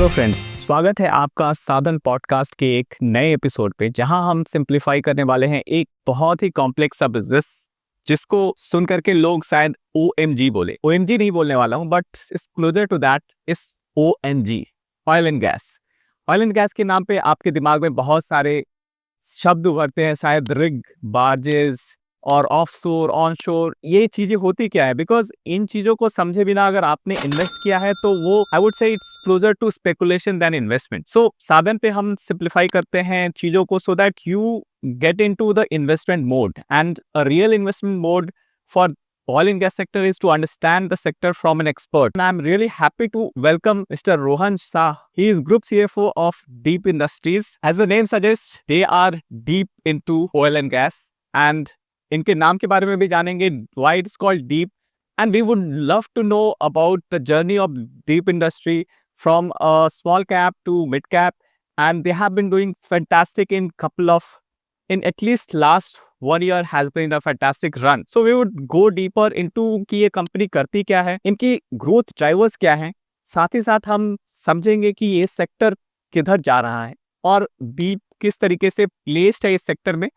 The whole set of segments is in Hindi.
हेलो फ्रेंड्स, स्वागत है आपका साधन पॉडकास्ट के एक नए एपिसोड पे, जहां हम सिंप्लीफाई करने वाले हैं एक बहुत ही कॉम्प्लेक्स सा बिजनेस जिसको सुन करके लोग शायद OMG बोले। OMG नहीं बोलने वाला हूं, but it's closer to that, इस ONG, oil and gas. Oil and gas के नाम पे आपके दिमाग में बहुत सारे शब्द उभरते हैं, शायद रिग, बार्जेस और ऑफशोर, ऑनशोर। ये चीजें होती क्या है? बिकॉज इन चीजों को समझे बिना अगर आपने इन्वेस्ट किया है तो वो I would say it's closer to speculation than investment. So साधन पे हम सिंप्लीफाई करते हैं चीजों को so that you get into the investment mode, and a real investment mode for oil and gas sector is to understand the sector from an expert. And I'm really happy to welcome Mr. Rohan Shah. He is Group CFO of Deep Industries. As the name suggests, they are deep into oil and gas, and इनके नाम के बारे में भी जानेंगे, why it's called Deep, and we would love to know about the journey of Deep Industry from a small cap to mid cap, and they have been doing fantastic in at least last 1 year has been a fantastic run. So we would go deeper into कि ये कंपनी करती क्या है, इनकी ग्रोथ ड्राइवर्स क्या हैं, साथ ही साथ हम समझेंगे कि ये सेक्टर किधर जा रहा है और डीप किस तरीके से प्लेस्ड है इस सेक्टर में.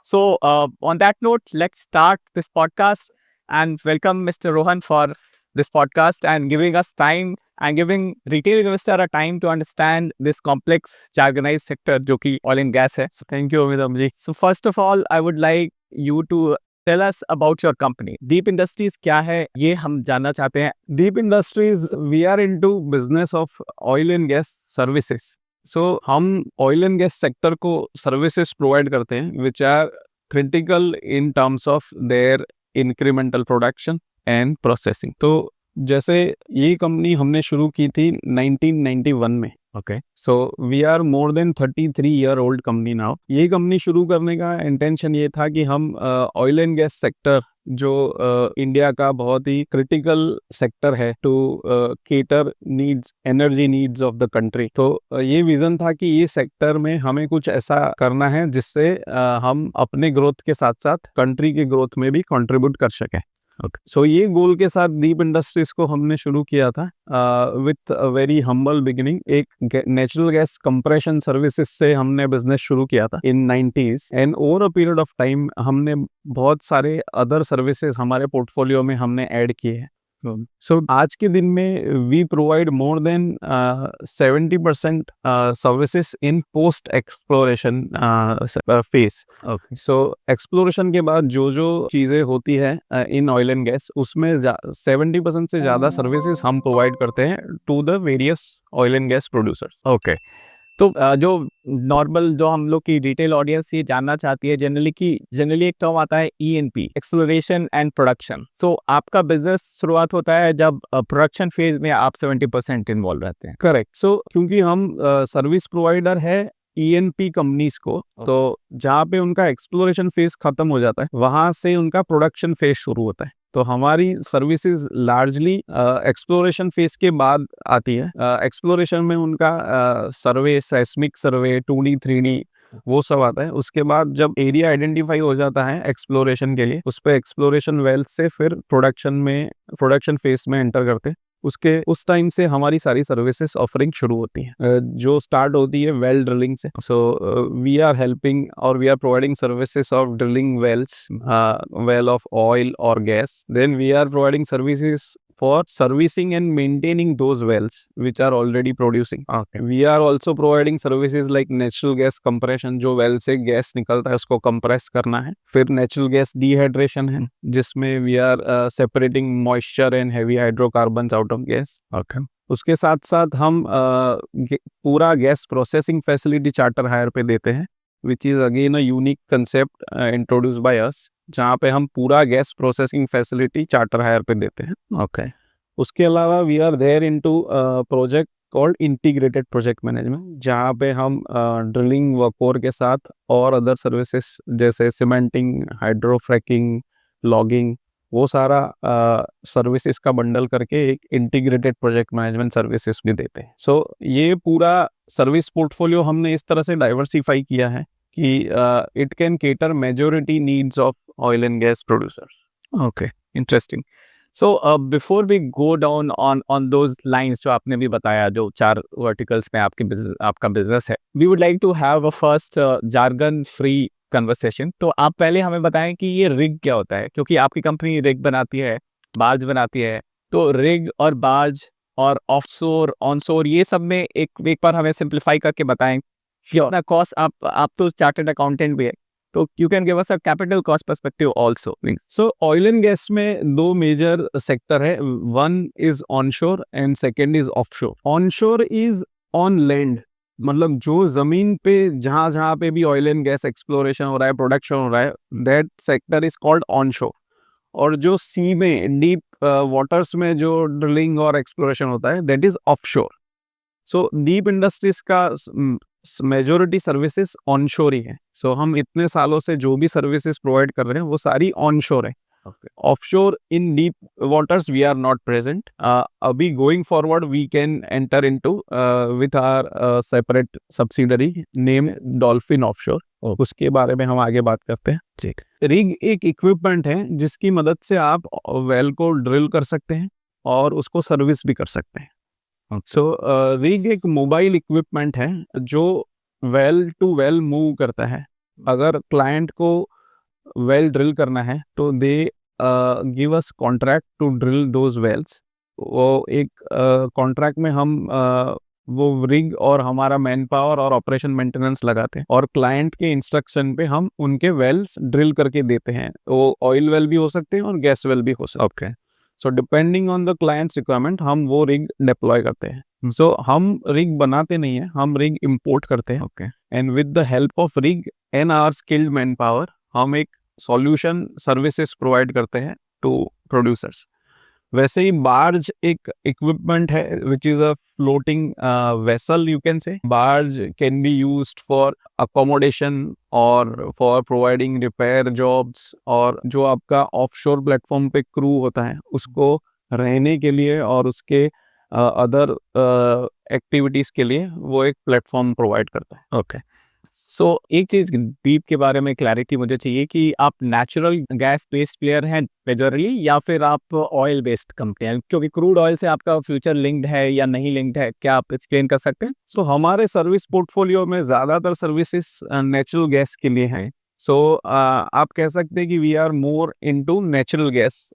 So on that note, let's start this podcast and welcome Mr. Rohan for this podcast and giving us time and giving retail investor a time to understand this complex jargonized sector जो कि oil and gas है. So thank you Amitabh ji. So first of all, I would like you to tell us about your company. Deep Industries क्या है, ये हम जानना चाहते हैं. Deep Industries, we are into business of oil and gas services. So हम oil and gas sector को services provide करते हैं which are critical in terms of their incremental production and processing. तो जैसे ये कंपनी हमने शुरू की थी 1991 में. Okay. So we are more than 33-year-old company now. ये कंपनी शुरू करने का इंटेंशन ये था कि हम ऑयल एंड गैस सेक्टर जो इंडिया का बहुत ही क्रिटिकल सेक्टर है to cater needs, energy needs of the country. तो ये विजन था कि ये सेक्टर में हमें कुछ ऐसा करना है जिससे हम अपने ग्रोथ के साथ साथ कंट्री के ग्रोथ में भी कंट्रीब्यूट कर सकें. सो ये गोल के साथ दीप इंडस्ट्रीज को हमने शुरू किया था with a very humble beginning. एक नेचुरल गैस कंप्रेशन सर्विसेज से हमने बिजनेस शुरू किया था इन 90s, and over a period of time हमने बहुत सारे अदर सर्विसेज हमारे पोर्टफोलियो में हमने ऐड किए हैं. सो आज के दिन में we provide more than 70% services in post exploration phase. So exploration के बाद जो जो चीज़ें होती है इन ऑयल एंड गैस, उसमें 70% से ज़्यादा सर्विसेज हम प्रोवाइड करते हैं to the various oil and gas producers. Okay. तो जो नॉर्मल जो हम लोग की रिटेल ऑडियंस ये जानना चाहती है जनरली एक टर्म आता है ENP, एक्सप्लोरेशन एंड प्रोडक्शन. सो आपका बिजनेस शुरुआत होता है जब प्रोडक्शन फेज में आप 70% इन्वॉल्व रहते हैं. करेक्ट. सो क्योंकि हम सर्विस प्रोवाइडर है ENP कंपनीज को, तो जहाँ पे उनका एक्सप्लोरेशन फेज खत्म हो जाता है वहां से उनका प्रोडक्शन फेज शुरू होता है. तो हमारी सर्विसेज लार्जली एक्सप्लोरेशन फेज के बाद आती है. एक्सप्लोरेशन में उनका सर्वे, सेस्मिक सर्वे, 2D 3D वो सब आता है. उसके बाद जब एरिया आइडेंटिफाई हो जाता है एक्सप्लोरेशन के लिए, उस पर एक्सप्लोरेशन वेल से फिर प्रोडक्शन फेज में एंटर करते हैं. उस टाइम से हमारी सारी सर्विसेज ऑफरिंग शुरू होती है, जो स्टार्ट होती है वेल ड्रिलिंग से. सो वी आर हेल्पिंग और we are providing services of drilling wells, well of oil और gas. Then we are providing services for servicing and maintaining those wells which are already producing. Okay. We are also providing services like natural gas compression, जो well से गैस निकलता है उसको compress करना है. फिर natural gas dehydration है जिसमें we are separating moisture and heavy hydrocarbons out of gas. Okay. उसके साथ साथ हम पूरा gas processing facility charter hire पे देते हैं, which is again a unique concept introduced by us, जहाँ पे हम पूरा gas processing facility charter hire पे देते हैं. ओके. उसके अलावा we are there into project called integrated project management, जहाँ पे हम ड्रिलिंग वर्कओवर के साथ और अदर सर्विसेज जैसे सीमेंटिंग, हाइड्रोफ्रैकिंग, लॉगिंग, वो सारा सर्विसेज का बंडल करके एक इंटीग्रेटेड प्रोजेक्ट मैनेजमेंट सर्विसेज भी देते हैं. सो ये पूरा सर्विस पोर्टफोलियो हमने इस तरह से डाइवर्सिफाई किया है कि it can cater majority needs of oil and gas producers. Okay, interesting. So before we go down on those lines जो आपने भी बताया, जो 4 वर्टिकल्स में आपका बिजनेस है, we would like to have a first jargon free conversation. तो आप पहले हमें बताएं कि ये रिग क्या होता है, क्योंकि आपकी कंपनी रिग बनाती है, बार्ज बनाती है। तो रिग और बार्ज और ऑफशोर ऑनशोर ये सब में एक बार हमें सिंप्लीफाई करके बताएं कि अपना कॉस्ट, आप तो चार्टर्ड अकाउंटेंट भी है, तो you can give us a capital cost perspective also. So oil and gas में दो मेजर सेक्टर है, one is onshore and second is offshore. Onshore is on land, मतलब जो जमीन पे जहां जहां पे भी ऑयल एंड गैस एक्सप्लोरेशन हो रहा है, प्रोडक्शन हो रहा है, that sector is called onshore. और जो सी में डीप वाटर्स में जो ड्रिलिंग और एक्सप्लोरेशन होता है, that is offshore. So deep industries का मेजोरिटी सर्विसेज ऑनशोर ही है। सो हम इतने सालों से जो भी सर्विसेज प्रोवाइड कर रहे हैं वो सारी ऑनशोर है। Offshore in deep waters we are not present. अभी going forward we can enter into with our separate subsidiary name Dolphin Offshore. उसके बारे में हम आगे बात करते हैं। जी। रिग एक इक्विपमेंट है जिसकी मदद से आप वेल को ड्रिल कर सकते हैं और उसको सर्विस भी कर सकते हैं। सो रिग एक मोबाइल इक्विपमेंट है जो वेल टू वेल मूव करता है। अगर क्लाइंट को वेल ड्रिल करना है तो they give us contract to drill those wells. वो एक कॉन्ट्रैक्ट में हम वो रिग और हमारा मैन पावर और ऑपरेशन मेंटेनेंस लगाते हैं और क्लाइंट के इंस्ट्रक्शन पे हम उनके वेल्स ड्रिल करके देते हैं। वो ऑयल वेल भी हो सकते हैं और गैस वेल भी हो सकते हैं। Okay. So depending on the clients requirement हम वो रिग डिप्लॉय करते हैं। सो हम रिग बनाते नहीं है, हम रिग इंपोर्ट करते हैं। Okay. And with the help of rig and our skilled man power हम एक सॉल्यूशन सर्विसेज प्रोवाइड करते हैं टू प्रोड्यूसर्स। वैसे ही बार्ज एक इक्विपमेंट है which is a floating vessel, you can say. Barge can be used for accommodation और फॉर प्रोवाइडिंग रिपेयर जॉब्स, और जो आपका ऑफशोर प्लेटफॉर्म पे क्रू होता है उसको रहने के लिए और उसके अदर एक्टिविटीज के लिए वो एक प्लेटफॉर्म प्रोवाइड करता है। ओके। सो एक चीज डीप के बारे में क्लैरिटी मुझे चाहिए कि आप नेचुरल गैस बेस्ड प्लेयर हैं मेजरली, या फिर आप ऑयल बेस्ड कंपनी हैं, क्योंकि क्रूड ऑयल से आपका फ्यूचर लिंक्ड है या नहीं लिंक्ड है, क्या आप एक्सप्लेन कर सकते हैं? सो हमारे सर्विस पोर्टफोलियो में ज़्यादातर सर्विसेज नेचुरल गैस के लिए हैं। सो आप कह सकते हैं कि we are more into natural gas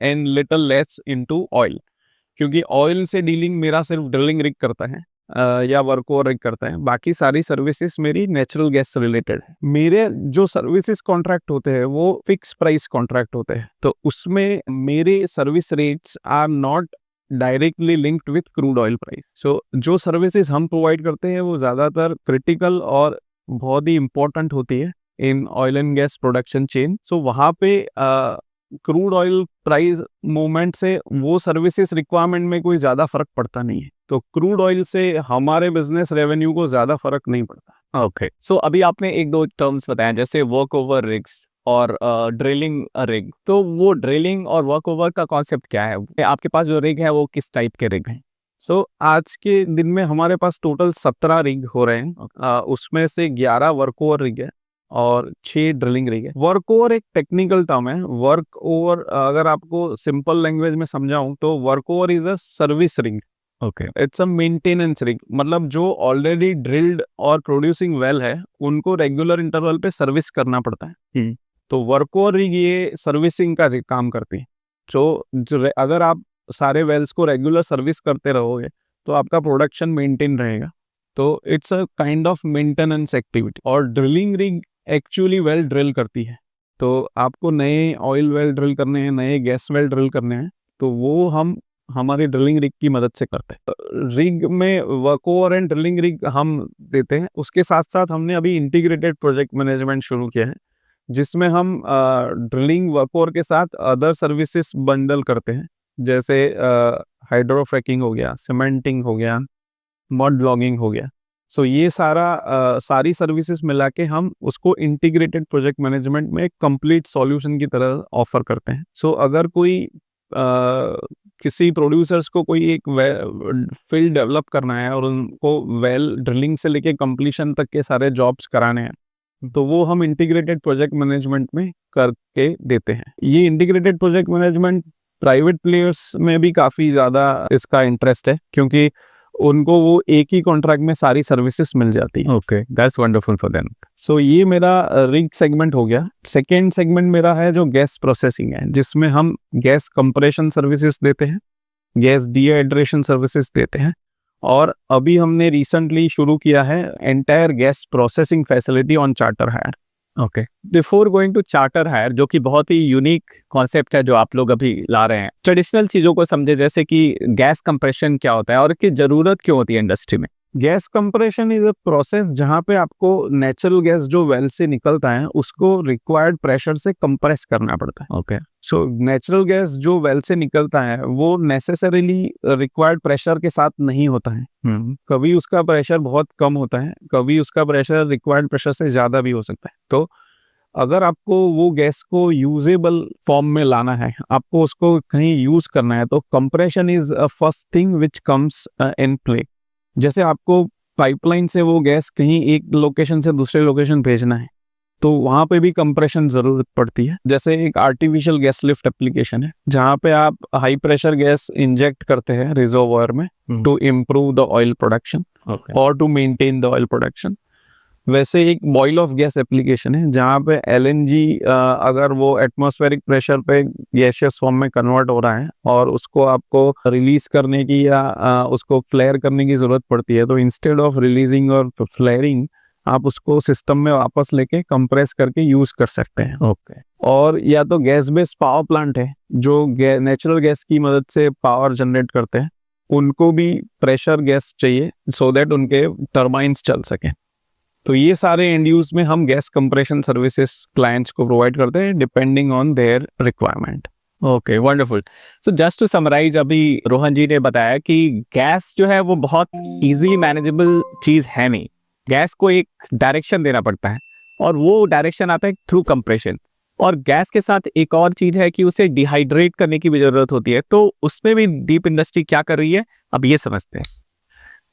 and little less into oil, क्योंकि ऑयल से डीलिंग मेरा सिर्फ ड्रिलिंग रिग करता है या वर्क ओवर रिग करता है। बाकी सारी सर्विसेज मेरी नेचुरल गैस से रिलेटेड है। मेरे जो सर्विसेज कॉन्ट्रैक्ट होते हैं वो फिक्स प्राइस कॉन्ट्रैक्ट होते हैं, तो उसमें मेरे service rates are not directly linked with crude oil price. So जो सर्विसेज हम प्रोवाइड करते हैं वो ज़्यादातर क्रिटिकल और बहुत ही इंपॉर्टेंट होती है in oil and gas production chain. So वहाँ पे क्रूड ऑयल प्राइस मूवमेंट से वो सर्विसेज रिक्वायरमेंट में कोई ज़्यादा फर्क पड़ता नहीं है, तो क्रूड ऑयल से हमारे बिजनेस रेवेन्यू को ज़्यादा फर्क नहीं पड़ता। ओके। सो अभी आपने एक दो टर्म्स बताए जैसे वर्क ओवर रिग्स और ड्रिलिंग रिग, तो वो ड्रिलिंग और वर्क ओवर का कॉन्सेप्ट क्या है? आपके पास जो रिग है वो किस टाइप के रिग हैं? सो आज के दिन में हमारे पास टोटल 17 रिग हो रहे हैं। उसमें से 11 वर्क ओवर रिग है और 6 ड्रिलिंग रिग है। वर्क ओवर एक टेक्निकल टर्म है। वर्क ओवर अगर आपको सिंपल लैंग्वेज में समझाऊं तो work over is a service rig. Okay. It's a maintenance rig, मतलब जो ऑलरेडी ड्रिल्ड और प्रोड्यूसिंग वेल है उनको रेगुलर इंटरवल पे सर्विस करना पड़ता है। तो वर्क ओवर रिग ये सर्विसिंग का काम करती है। जो अगर आप सारे वेल्स को रेगुलर सर्विस करते रहोगे तो आपका प्रोडक्शन मेंटेन रहेगा। तो it's a kind of maintenance activity. और drilling rig actually well drill करती है, तो आपको नए ऑयल वेल ड्रिल करने हैं, नए गैस वेल ड्रिल करने हैं, तो वो हम हमारी ड्रिलिंग रिग की मदद से करते हैं। रिग में work over and drilling rig हम देते हैं। उसके साथ साथ हमने अभी इंटीग्रेटेड प्रोजेक्ट मैनेजमेंट शुरू किया है जिसमें हम ड्रिलिंग वर्क ओवर के साथ अदर सर्विसेज बंडल करते हैं, जैसे हाइड्रोफ्रैकिंग हो गया, सीमेंटिंग हो गया, मड लॉगिंग हो गया। सो ये सारी सर्विसेज मिला के हम उसको इंटीग्रेटेड प्रोजेक्ट मैनेजमेंट में एक कंप्लीट सॉल्यूशन की तरह ऑफर करते हैं। सो अगर कोई किसी प्रोड्यूसर्स को कोई एक फील्ड डेवलप करना है और उनको वेल ड्रिलिंग से लेके कंप्लीशन तक के सारे जॉब्स कराने हैं, तो वो हम इंटीग्रेटेड प्रोजेक्ट मैनेजमेंट में करके देते हैं। ये integrated project management private players में भी काफ़ी ज़्यादा इसका इंटरेस्ट है, क्योंकि उनको वो एक ही कॉन्ट्रैक्ट में सारी सर्विसेज मिल जाती है। Okay, that's wonderful for them. So ये मेरा रिग सेगमेंट हो गया। सेकेंड सेगमेंट मेरा है जो गैस प्रोसेसिंग है, जिसमें हम गैस कंप्रेशन सर्विसेज देते हैं, गैस डिहाइड्रेशन सर्विसेज देते हैं, और अभी हमने रिसेंटली शुरू किया है entire gas processing facility on charter hire. Okay, before going to charter hire, जो कि बहुत ही यूनिक कॉन्सेप्ट है जो आप लोग अभी ला रहे हैं, ट्रेडिशनल चीजों को समझे, जैसे कि गैस कंप्रेशन क्या होता है और इसकी जरूरत क्यों होती है इंडस्ट्री में। Gas compression is a process जहाँ पे आपको नेचुरल गैस जो वेल से निकलता है उसको रिक्वायर्ड प्रेशर से कंप्रेस करना पड़ता है। ओके, सो नेचुरल गैस जो वेल से निकलता है वो नेसेसरीली रिक्वायर्ड प्रेशर के साथ नहीं होता है। कभी उसका प्रेशर बहुत कम होता है, कभी उसका प्रेशर रिक्वायर्ड प्रेशर से ज़्यादा भी हो सकता है। तो अगर आपको वो गैस को यूजेबल फॉर्म में लाना है, आपको उसको कहीं यूज़ करना है, तो compression is a first thing which comes in play. जैसे आपको पाइपलाइन से वो गैस कहीं एक लोकेशन से दूसरे लोकेशन भेजना है, तो वहाँ पे भी कंप्रेशन ज़रूरत पड़ती है। जैसे एक आर्टिफिशियल गैस लिफ्ट एप्लीकेशन है, जहाँ पे आप हाई प्रेशर गैस इंजेक्ट करते हैं रिजर्वॉयर में to improve the oil production और to maintain the oil production. वैसे एक बॉयल ऑफ गैस एप्लीकेशन है, जहाँ पे एलएनजी अगर वो एटमॉस्फेरिक प्रेशर पे गैसियस फॉर्म में कन्वर्ट हो रहा है और उसको आपको रिलीज करने की या उसको फ्लेयर करने की ज़रूरत पड़ती है, तो इंस्टेड ऑफ रिलीजिंग और फ्लेयरिंग आप उसको सिस्टम में वापस लेके कंप्रेस करके यूज़ कर सकते हैं। ओके, और या तो गैस बेस्ड पावर प्लांट है जो नेचुरल गैस की मदद से पावर जनरेट करते हैं, उनको भी प्रेशर गैस चाहिए सो दैट उनके टर्बाइंस चल सकें। तो ये सारे एंड यूज में हम गैस कंप्रेशन सर्विसेज क्लाइंट्स को प्रोवाइड करते हैं depending on their requirement. Okay, wonderful. So just to summarize, अभी रोहन जी ने बताया कि गैस जो है वो बहुत इजीली मैनेजेबल चीज है नहीं। गैस को एक डायरेक्शन देना पड़ता है और वो डायरेक्शन आता है थ्रू कंप्रेशन। और गैस के साथ एक और चीज है कि उसे डिहाइड्रेट करने की भी जरूरत होती है। तो उसमें भी डीप इंडस्ट्री क्या कर रही है, अब ये समझते हैं।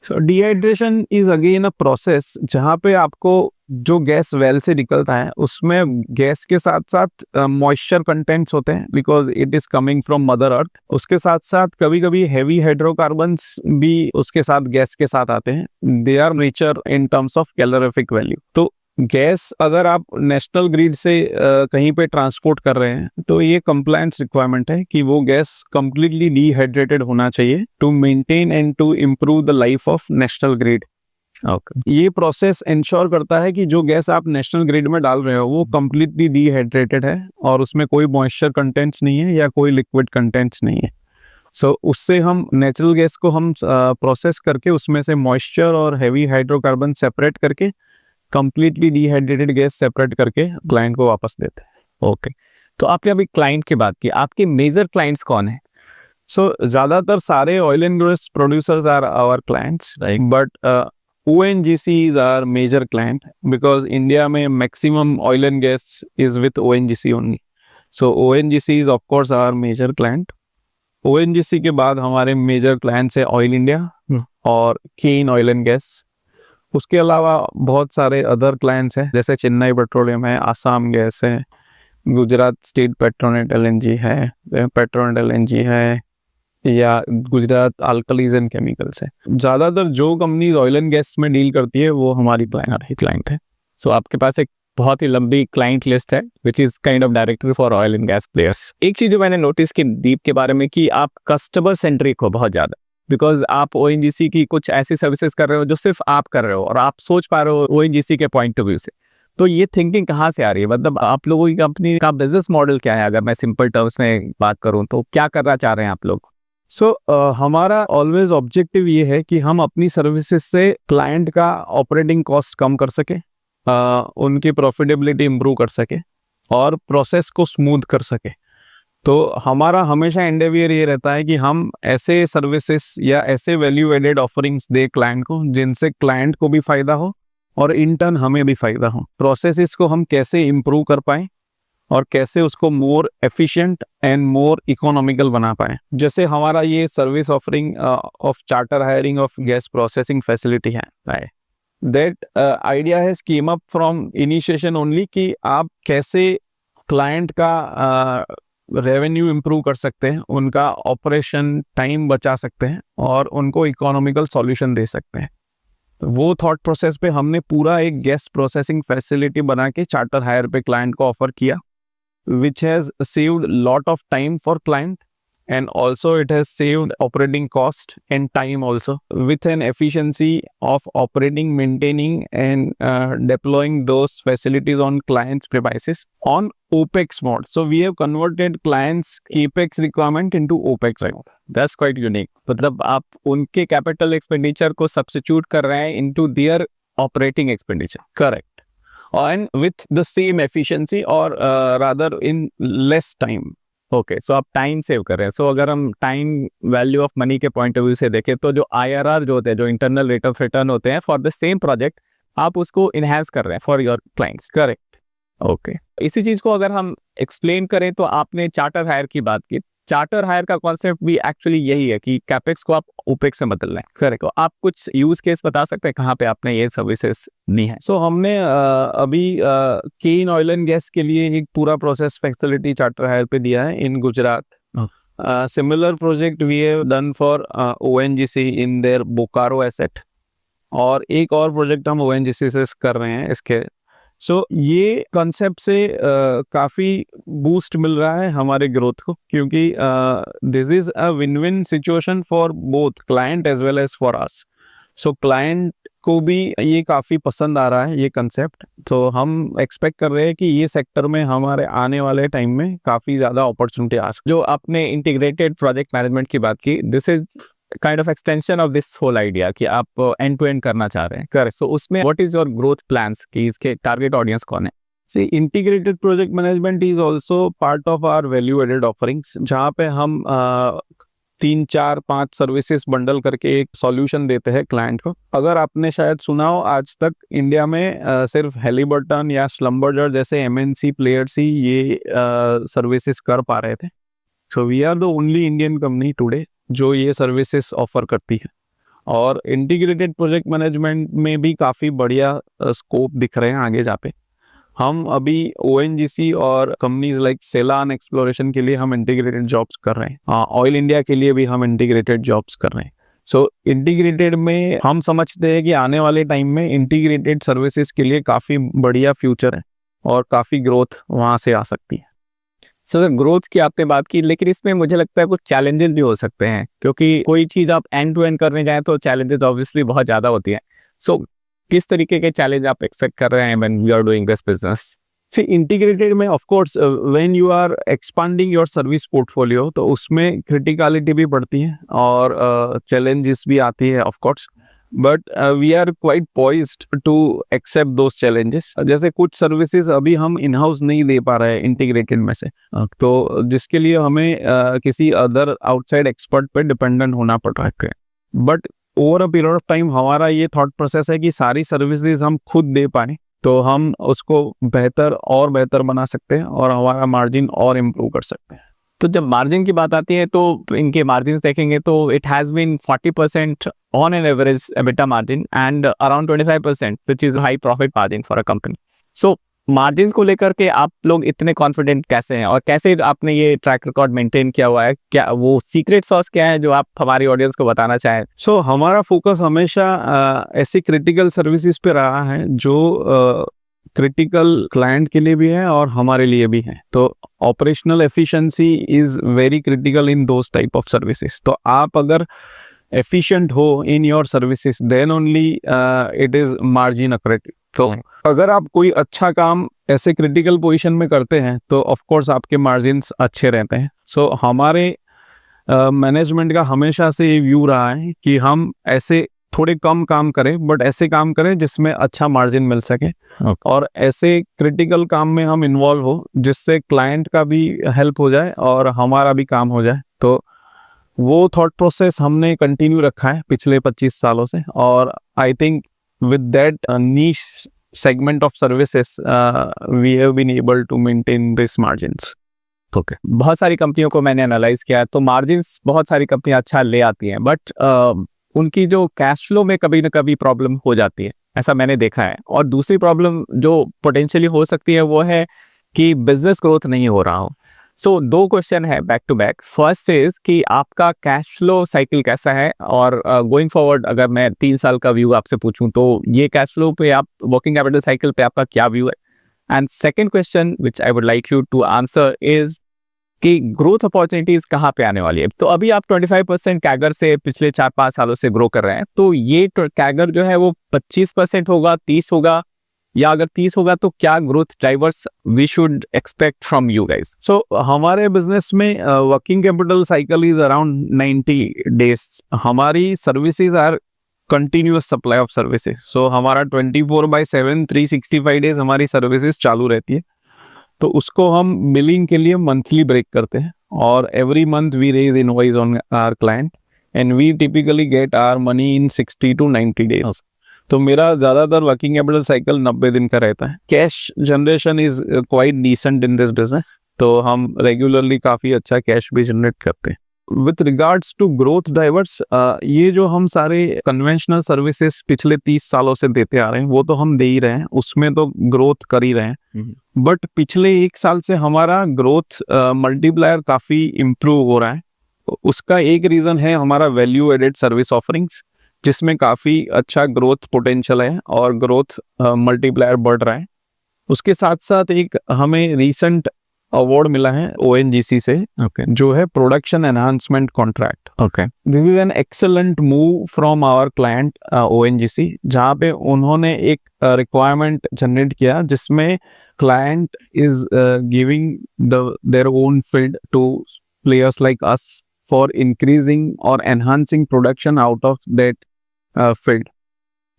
So dehydration is again a process जहाँ पे आपको जो गैस वेल से निकलता है उसमें गैस के साथ साथ मॉइस्चर कंटेंट्स होते हैं, because it is coming from mother earth. उसके साथ साथ कभी कभी हैवी हाइड्रोकार्बन्स भी उसके साथ गैस के साथ आते हैं। They are richer in terms of calorific value. तो गैस अगर आप नेशनल ग्रिड से कहीं पे ट्रांसपोर्ट कर रहे हैं, तो ये कंप्लायंस रिक्वायरमेंट है कि वो गैस कंप्लीटली डिहाइड्रेटेड होना चाहिए to maintain and to improve the life of national grid. ये प्रोसेस इंश्योर करता है कि जो गैस आप नेशनल ग्रिड में डाल रहे हो वो कंप्लीटली डिहाइड्रेटेड है और उसमें कोई मॉइस्चर कंटेंट्स नहीं है या कोई लिक्विड कंटेंट्स नहीं है। सो उससे हम नेचुरल गैस को हम प्रोसेस करके उसमें से मॉइस्चर और हैवी हाइड्रोकार्बन सेपरेट करके कंप्लीटली डिहाइड्रेटेड गैस सेपरेट करके क्लाइंट को वापस देते हैं। ओके, तो आपने अभी क्लाइंट की बात की, आपके मेजर क्लाइंट्स कौन है? सो ज़्यादातर सारे oil and gas producers are our clients, but ONGC is our major client because India में maximum oil and gas is with ONGC only. So ONGC is of course our major client. ONGC के बाद हमारे मेजर क्लाइंट्स है ऑयल इंडिया और केन ऑयल एंड गैस। उसके अलावा बहुत सारे अदर क्लाइंट्स हैं, जैसे चेन्नई पेट्रोलियम है, आसाम गैस है, गुजरात स्टेट पेट्रोनेट LNG है, पेट्रोनेट LNG है, या गुजरात अल्कलीज एंड केमिकल्स है। ज़्यादातर जो कंपनी ऑयल एंड गैस में डील करती है वो हमारी क्लाइंट है। सो आपके पास एक बहुत ही लंबी क्लाइंट लिस्ट है which is kind of directory for oil and gas players. एक चीज जो मैंने नोटिस की दीप के बारे में कि आप कस्टमर सेंट्रिक हो बहुत ज्यादा, बिकॉज आप ONGC की कुछ ऐसी सर्विसेज कर रहे हो जो सिर्फ आप कर रहे हो और आप सोच पा रहे हो ONGC के पॉइंट ऑफ व्यू से। तो ये थिंकिंग कहाँ से आ रही है, मतलब आप लोगों की कंपनी का बिजनेस मॉडल क्या है? अगर मैं सिंपल टर्म्स में बात करूँ तो क्या करना चाह रहे हैं आप लोग? सो हमारा ऑलवेज ऑब्जेक्टिव ये है कि हम अपनी सर्विसेज से क्लाइंट का ऑपरेटिंग कॉस्ट कम कर सके, उनकी प्रॉफिटेबिलिटी इंप्रूव कर सके और प्रोसेस को स्मूथ कर सके। तो हमारा हमेशा एंडेवियर ये रहता है कि हम ऐसे सर्विसेज या ऐसे वैल्यू एडेड ऑफरिंग्स दे क्लाइंट को जिनसे क्लाइंट को भी फायदा हो और इन टर्न हमें भी फायदा हो। प्रोसेसेस को हम कैसे इम्प्रूव कर पाएं और कैसे उसको more efficient and more economical बना पाए। जैसे हमारा ये service offering of charter hiring of gas processing facility है, that idea has came up from initiation only कि आप कैसे क्लाइंट का रेवेन्यू इम्प्रूव कर सकते हैं, उनका ऑपरेशन टाइम बचा सकते हैं और उनको इकोनॉमिकल सॉल्यूशन दे सकते हैं। तो वो थॉट प्रोसेस पे हमने पूरा एक गेस्ट प्रोसेसिंग फैसिलिटी बना के चार्टर हायर पे क्लाइंट को ऑफर किया, which has saved lot of time for client, and also it has saved operating cost and time also, with an efficiency of operating, maintaining and deploying those facilities on clients premises on OPEX mode. So we have converted clients CAPEX requirement into OPEX mode. That's quite unique. मतलब आप उनके कैपिटल एक्सपेंडिचर को सब्स्टिट्यूट कर रहे हैं into their operating expenditure. Correct. And with the same efficiency or rather in less time. Okay, so आप टाइम सेव कर रहे हैं। सो अगर हम टाइम वैल्यू ऑफ मनी के पॉइंट ऑफ व्यू से देखें तो जो IRR जो होते हैं, जो इंटरनल रेट ऑफ रिटर्न होते हैं फॉर द सेम प्रोजेक्ट, आप उसको इनहेंस कर रहे हैं for your clients. Correct. Okay, इसी चीज को अगर हम एक्सप्लेन करें तो आपने चार्टर हायर की बात की। चार्टर हायर का कॉन्सेप्ट भी एक्चुअली यही है कि कैपेक्स को आप ओपेक्स में बदल रहे हैं। करेक्ट। तो आप कुछ यूज केस बता सकते हैं कहाँ पे आपने ये सर्विसेज ली है? सो हमने अभी केन ऑयल एंड गैस के लिए एक पूरा प्रोसेस फैसिलिटी चार्टर हायर पे दिया है in Gujarat. Similar project we have done for ONGC in their Bokaro asset, और एक और प्रोजेक्ट हम ONGC से कर रहे हैं इसके। सो ये कॉन्सेप्ट से काफ़ी बूस्ट मिल रहा है हमारे ग्रोथ को, क्योंकि this is a win win situation for both client as well as for us. So client को भी ये काफ़ी पसंद आ रहा है ये कंसेप्ट। तो हम एक्सपेक्ट कर रहे हैं कि ये सेक्टर में हमारे आने वाले टाइम में काफ़ी ज़्यादा अपॉर्चुनिटी आ सकती है। जो आपने इंटीग्रेटेड प्रोजेक्ट मैनेजमेंट की बात की, this is kind of extension of this whole idea कि आप एंड टू एंड करना चाह रहे हैं। करेक्ट। सो उसमें what is your growth plans कि इसके टारगेट ऑडियंस कौन है? See, integrated project management is also part of our value added offerings, जहाँ पे हम 3-4-5 सर्विसेज बंडल करके एक सॉल्यूशन देते हैं क्लाइंट को। अगर आपने शायद सुना हो, आज तक इंडिया में सिर्फ हैलिबर्टन या स्लम्बरजर जैसे MNC प्लेयर्स ही ये सर्विसेज कर पा रहे थे। So we are the only Indian company today जो ये सर्विसेज ऑफर करती है, और इंटीग्रेटेड प्रोजेक्ट मैनेजमेंट में भी काफ़ी बढ़िया स्कोप दिख रहे हैं आगे जाके। हम अभी ONGC और कंपनीज लाइक सेलान एक्सप्लोरेशन के लिए हम इंटीग्रेटेड जॉब्स कर रहे हैं। ऑयल इंडिया के लिए भी हम इंटीग्रेटेड जॉब्स कर रहे हैं। सो इंटीग्रेटेड में हम समझते हैं कि आने वाले टाइम में इंटीग्रेटेड सर्विसेज के लिए काफ़ी बढ़िया फ्यूचर है और काफ़ी ग्रोथ वहाँ से आ सकती है। सर, ग्रोथ की आपने बात की, लेकिन इसमें मुझे लगता है कुछ चैलेंजेस भी हो सकते हैं, क्योंकि कोई चीज़ आप एंड टू एंड करने जाए तो चैलेंजेस ऑब्वियसली बहुत ज़्यादा होती है। सो किस तरीके के चैलेंज आप एक्सपेक्ट कर रहे हैं when you are doing this business? See integrated में of course when you are expanding your service portfolio तो उसमें क्रिटिकलिटी भी बढ़ती है और चैलेंजेस भी आती है of course, but we are quite poised to accept those challenges. जैसे कुछ सर्विसेज अभी हम इन हाउस नहीं दे पा रहे हैं इंटीग्रेटेड में से, तो जिसके लिए हमें किसी अदर आउटसाइड एक्सपर्ट पे डिपेंडेंट होना पड़ रहा है। But over a period of time हमारा ये थॉट प्रोसेस है कि सारी सर्विसेज हम खुद दे पाए तो हम उसको बेहतर और बेहतर बना सकते हैं और हमारा मार्जिन और इम्प्रूव कर सकते हैं। तो जब मार्जिन की बात आती है तो इनके मार्जिन देखेंगे तो it has been 40% on an average EBITDA margin and around 25% which is high profit margin for a company. So margin को लेकर के आप लोग इतने कॉन्फिडेंट कैसे हैं और कैसे आपने ये ट्रैक रिकॉर्ड मेंटेन किया हुआ है? क्या वो सीक्रेट सॉस क्या है जो आप हमारी ऑडियंस को बताना चाहें? सो हमारा फोकस हमेशा ऐसी क्रिटिकल सर्विसेज पे रहा है जो क्रिटिकल क्लाइंट के लिए भी है और हमारे लिए भी है। तो operational efficiency is very critical in those type of services. तो आप अगर एफिशिएंट हो in your services then only it is margin accretive. तो अगर आप कोई अच्छा काम ऐसे क्रिटिकल पोजीशन में करते हैं तो ऑफ कोर्स आपके मार्जिन्स अच्छे रहते हैं। सो हमारे मैनेजमेंट का हमेशा से ये व्यू रहा है कि हम ऐसे थोड़े कम काम करें बट ऐसे काम करें जिसमें अच्छा मार्जिन मिल सके और ऐसे क्रिटिकल काम में हम इन्वॉल्व हो जिससे क्लाइंट का भी हेल्प हो जाए और हमारा भी काम हो जाए। तो वो थॉट प्रोसेस हमने कंटिन्यू रखा है पिछले 25 सालों से, और I think with that niche segment of services we have been able to maintain these margins. Okay. बहुत सारी कंपनियों को मैंने एनालाइज किया है तो मार्जिन्स बहुत सारी कंपनियां अच्छा ले आती हैं, बट उनकी जो कैश फ्लो में कभी ना कभी प्रॉब्लम हो जाती है, ऐसा मैंने देखा है। और दूसरी प्रॉब्लम जो पोटेंशियली हो सकती है वो है कि बिजनेस ग्रोथ नहीं हो रहा हो। सो दो क्वेश्चन है back to back. First is कि आपका कैश फ्लो साइकिल कैसा है, और गोइंग फॉरवर्ड अगर मैं 3 साल का व्यू आपसे पूछूं तो ये कैश फ्लो पे, आप वर्किंग कैपिटल साइकिल पे आपका क्या व्यू है। And second question which I would like you to answer is कि ग्रोथ अपॉर्चुनिटीज कहाँ पे आने वाली है। तो अभी आप 25% कैगर से पिछले 4-5 सालों से ग्रो कर रहे हैं, तो ये कैगर जो है वो 25% होगा, 30 होगा, या अगर 30 होगा तो क्या growth drivers we should expect from you guys? So हमारे बिजनेस में working capital cycle is around 90 days. हमारी services are continuous supply of services. So हमारा 24/7 365 डेज हमारी सर्विसेज चालू रहती है। तो उसको हम बिलिंग के लिए मंथली ब्रेक करते हैं, और every month we raise invoice on our client and we typically get our money in 60 to 90 days. तो मेरा ज़्यादातर वर्किंग कैपिटल साइकिल 90 दिन का रहता है। Cash generation is quite decent in this business, तो हम रेगुलरली काफ़ी अच्छा कैश भी जनरेट करते हैं। With regards to growth drivers, ये जो हम सारे कन्वेंशनल सर्विसेज पिछले 30 सालों से देते आ रहे हैं वो तो हम दे ही रहे हैं, उसमें तो ग्रोथ कर ही रहे हैं। बट पिछले 1 साल से हमारा ग्रोथ मल्टीप्लायर काफ़ी इम्प्रूव हो रहा है। उसका एक रीज़न है हमारा वैल्यू एडेड सर्विस ऑफरिंग्स, जिसमें काफ़ी अच्छा ग्रोथ पोटेंशियल है और ग्रोथ मल्टीप्लायर बढ़ रहा है। उसके साथ साथ एक हमें रीसेंट अवार्ड मिला है ONGC से, जो है production enhancement contract. This is an excellent move from our client ONGC, जहाँ पे उन्होंने एक रिक्वायरमेंट जनरेट किया जिसमें client is giving their own field to players like us for increasing और enhancing production out of that field.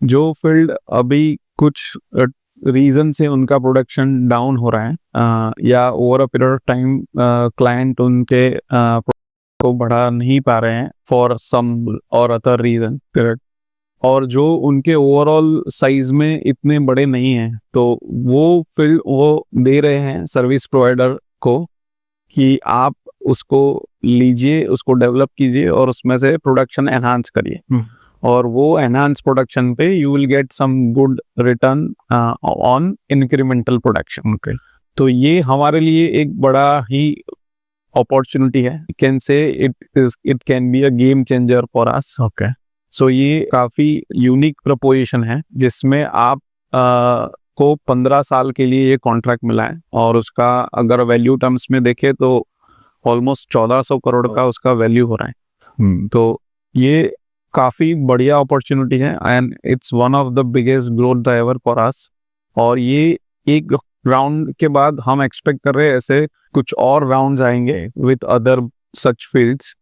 जो फील्ड अभी कुछ रीजन से उनका प्रोडक्शन डाउन हो रहा है, या over a period of time client उनके को बढ़ा नहीं पा रहे हैं फॉर सम और अदर रीजन, और जो उनके ओवरऑल साइज में इतने बड़े नहीं हैं, तो वो फील्ड वो दे रहे हैं सर्विस प्रोवाइडर को कि आप उसको लीजिए, उसको डेवलप कीजिए और उसमें से प्रोडक्शन एनहांस करिए, और वो एनहांस प्रोडक्शन पे you will get some good return on incremental production. तो ये हमारे लिए एक बड़ा ही अपॉर्चुनिटी है। Can say it can be a game changer for us. So ये काफ़ी यूनिक प्रपोजिशन है जिसमें आप को 15 साल के लिए ये कॉन्ट्रैक्ट मिला है, और उसका अगर वैल्यू टर्म्स में देखें तो ऑलमोस्ट 1400 करोड़ का उसका वैल्यू हो रहा है। तो ये काफ़ी बढ़िया अपॉर्चुनिटी है and it's one of the biggest growth driver for us. और ये एक राउंड के बाद हम एक्सपेक्ट कर रहे हैं ऐसे कुछ और राउंड्स आएंगे विद अदर सच फील्ड्स,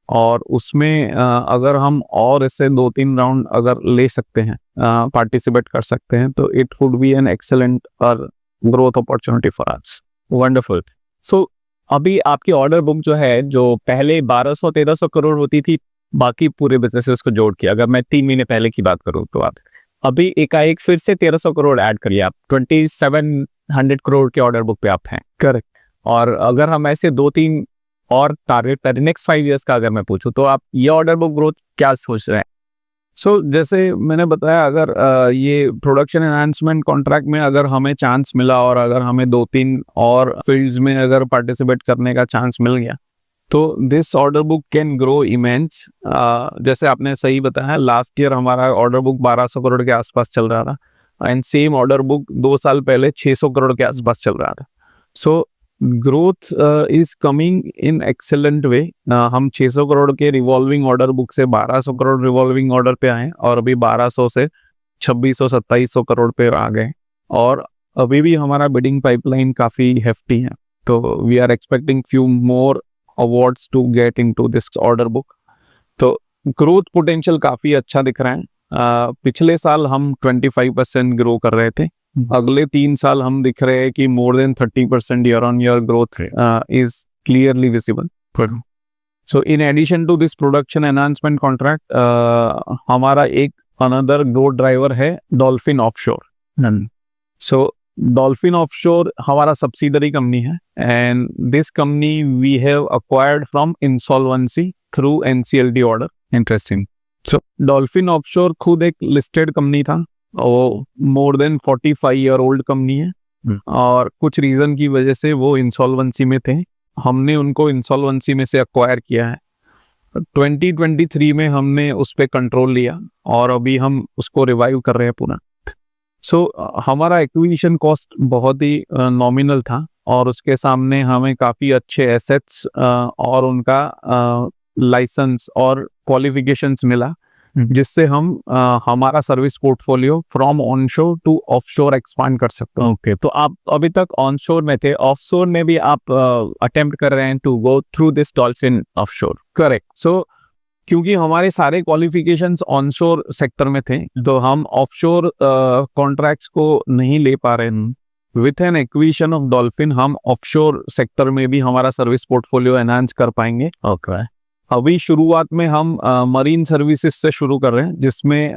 और उसमें अगर हम और ऐसे 2-3 राउंड अगर ले सकते हैं, पार्टिसिपेट कर सकते हैं, तो it would be an excellent growth opportunity for us. Wonderful. So अभी आपकी ऑर्डर बुक जो है, जो पहले 1200-1300 करोड़ होती थी बाकी पूरे बिजनेसेस को जोड़ के, अगर मैं 3 महीने पहले की बात करूं तो आप अभी एकाएक फिर से 1300 करोड़ ऐड करिए, आप 2700 करोड़ के ऑर्डर बुक पे आप हैं। करेक्ट। और अगर हम ऐसे 2-3 और टारगेट करें नेक्स्ट 5 ईयर्स का अगर मैं पूछूं, तो आप ये ऑर्डर बुक ग्रोथ क्या सोच रहे हैं? सो जैसे मैंने बताया, अगर ये प्रोडक्शन एनहांसमेंट कॉन्ट्रैक्ट में अगर हमें चांस मिला और अगर हमें 2-3 और फील्ड्स में अगर पार्टिसिपेट करने का चांस मिल गया, तो this order book can grow immense. जैसे आपने सही बताया, लास्ट ईयर हमारा ऑर्डर बुक 1200 करोड़ के आसपास चल रहा था, एंड सेम ऑर्डर बुक 2 साल पहले 600 करोड़ के आसपास चल रहा था। So growth is coming in excellent way. हम 600 करोड़ के रिवॉल्विंग ऑर्डर बुक से 1200 करोड़ रिवॉल्विंग ऑर्डर पे आए, और अभी 1200 से 2600-2700 करोड़ पे आ गए, और अभी भी हमारा बिडिंग पाइपलाइन काफ़ी हेफ्टी है। तो we are expecting few more awards to get into this order book. तो ग्रोथ पोटेंशियल काफ़ी अच्छा दिख रहा है। पिछले साल हम 25% ग्रो कर रहे थे, अगले 3 साल हम दिख रहे हैं कि more than 30% year on year growth is clearly visible. So in addition to this production enhancement contract, हमारा एक अनदर ग्रोथ ड्राइवर है Dolphin Offshore. So Dolphin Offshore हमारा सब्सिडरी कंपनी है, and this company we have acquired from insolvency through NCLT order. Interesting. So Dolphin Offshore खुद एक लिस्टेड कंपनी था, वो more than 45 year old company है, और कुछ रीजन की वजह से वो इंसॉल्वेंसी में थे, हमने उनको इंसॉल्वेंसी में से एक्वायर किया है। 2023 में हमने उस पर कंट्रोल लिया और अभी हम उसको रिवाइव कर रहे हैं पुनः। हमारा एक्विजिशन कॉस्ट बहुत ही नॉमिनल था और उसके सामने हमें काफ़ी अच्छे एसेट्स और उनका लाइसेंस और क्वालिफिकेशंस मिला, जिससे हम हमारा service portfolio from onshore to offshore expand कर सकते हैं। ओके, तो आप अभी तक ऑनशोर में थे, ऑफशोर में भी आप अटेम्प्ट कर रहे हैं to go through this Dolphin Offshore? Correct. क्योंकि हमारे सारे क्वालिफिकेशंस ऑनशोर सेक्टर में थे, तो हम ऑफशोर कॉन्ट्रैक्ट्स को नहीं ले पा रहे हैं। With an acquisition of dolphin हम ऑफशोर सेक्टर में भी हमारा सर्विस पोर्टफोलियो एनहांस कर पाएंगे। ओके, अभी शुरुआत में हम मरीन सर्विसेज से शुरू कर रहे हैं, जिसमें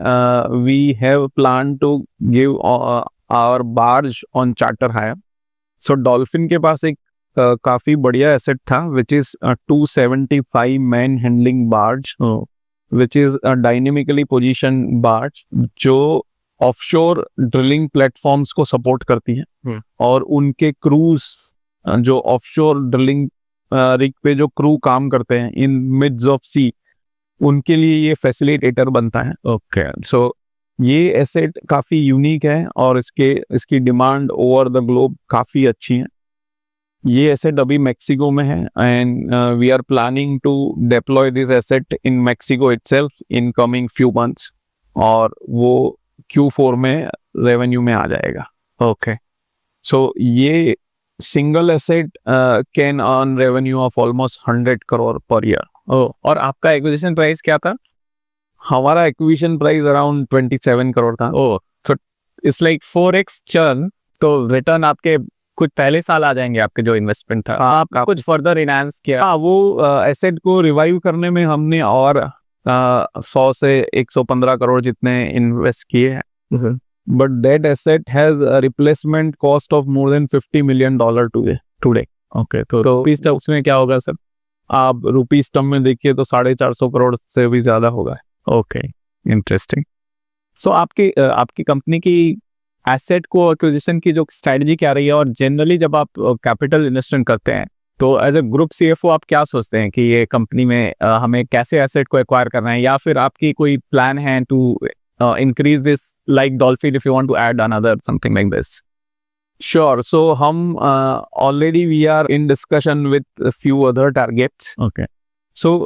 we have plan to give our barge on charter hire. So Dolphin के पास एक काफी बढ़िया एसेट था, which is 275 man handling barge, which is dynamically position barge, जो ऑफशोर ड्रिलिंग प्लेटफॉर्म्स को सपोर्ट करती है और उनके क्रूज जो ऑफशोर ड्रिलिंग रिग पे जो क्रू काम करते हैं इन मिड्स ऑफ सी, उनके लिए ये फैसिलिटेटर बनता है। ओके, सो ये एसेट काफी यूनिक है और इसकी डिमांड ओवर द ग्लोब काफी अच्छी है। ये एसेट अभी मेक्सिको में है and we are planning to deploy this asset in Mexico itself in coming few months, और वो Q4 में रेवेन्यू में आ जाएगा। ओके, सो ये single asset can earn revenue of almost 100 crore per year. और आपका एक्विजिशन प्राइस क्या था? हमारा एक्विजिशन प्राइस अराउंड 27 करोड़ था। So it's like 4x churn, तो रिटर्न आपके कुछ पहले साल आ जाएंगे आपके जो इन्वेस्टमेंट था। आप कुछ फर्दर इनहांस किया? हाँ, वो एसेट को रिवाइव करने में हमने और 100 से 115 करोड़ जितने इन्वेस्ट किए हैं, but that asset has replacement cost of more than $50 million today. Okay, तो रुपीस टर्म्स में क्या होगा सर? आप रुपीस टर्म में देखिए तो 450 करोड़ से भी ज्यादा होगा। Okay, interesting. सो आपकी कंपनी की एसेट को एक्विजिशन की जो स्ट्रेटजी क्या रही है, और जनरली जब आप कैपिटल इन्वेस्टमेंट करते हैं तो एज ए ग्रुप CFO आप क्या सोचते हैं कि ये कंपनी में हमें कैसे एसेट को एक्वायर करना है, या फिर आपकी कोई प्लान है to increase this like Dolphin if you want to add another something like this? Sure. So हम already we are in discussion with few other targets. Okay, so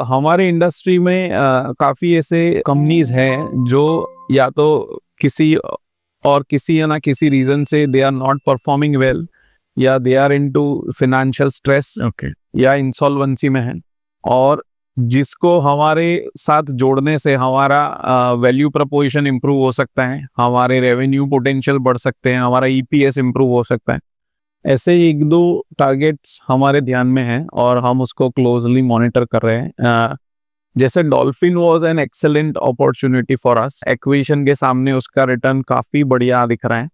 हमारे इंडस्ट्री में काफ़ी ऐसे कंपनीज हैं जो या तो किसी या ना किसी रीज़न से they are not performing well, या they are into financial stress, okay, या इंसॉल्वेंसी में है, और जिसको हमारे साथ जोड़ने से हमारा वैल्यू प्रपोजिशन इम्प्रूव हो सकता है, हमारे रेवेन्यू पोटेंशियल बढ़ सकते हैं, हमारा EPS इम्प्रूव हो सकता है। ऐसे एक दो टारगेट्स हमारे ध्यान में हैं और हम उसको क्लोजली मॉनिटर कर रहे हैं। जैसे dolphin was an excellent opportunity for us, acquisition के सामने उसका रिटर्न काफ़ी बढ़िया दिख रहा है।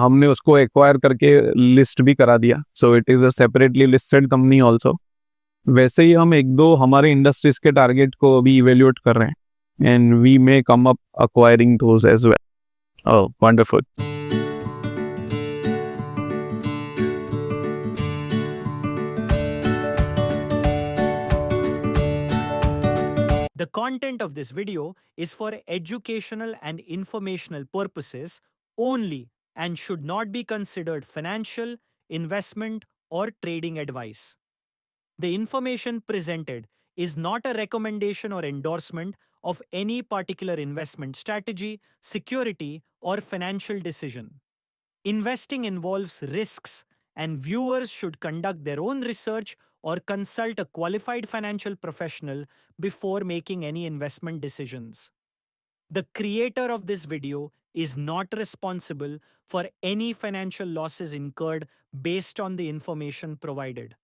हमने उसको एक्वायर करके लिस्ट भी करा दिया, so it is a separately listed company also. वैसे ही हम एक दो हमारे इंडस्ट्रीज के टारगेट को अभी इवेल्युएट कर रहे हैं and we may come up acquiring those as well. Oh wonderful. The content of this video is for educational and informational purposes only and should not be considered financial, investment, or trading advice. The information presented is not a recommendation or endorsement of any particular investment strategy, security, or financial decision. Investing involves risks, and viewers should conduct their own research or consult a qualified financial professional before making any investment decisions. The creator of this video is not responsible for any financial losses incurred based on the information provided.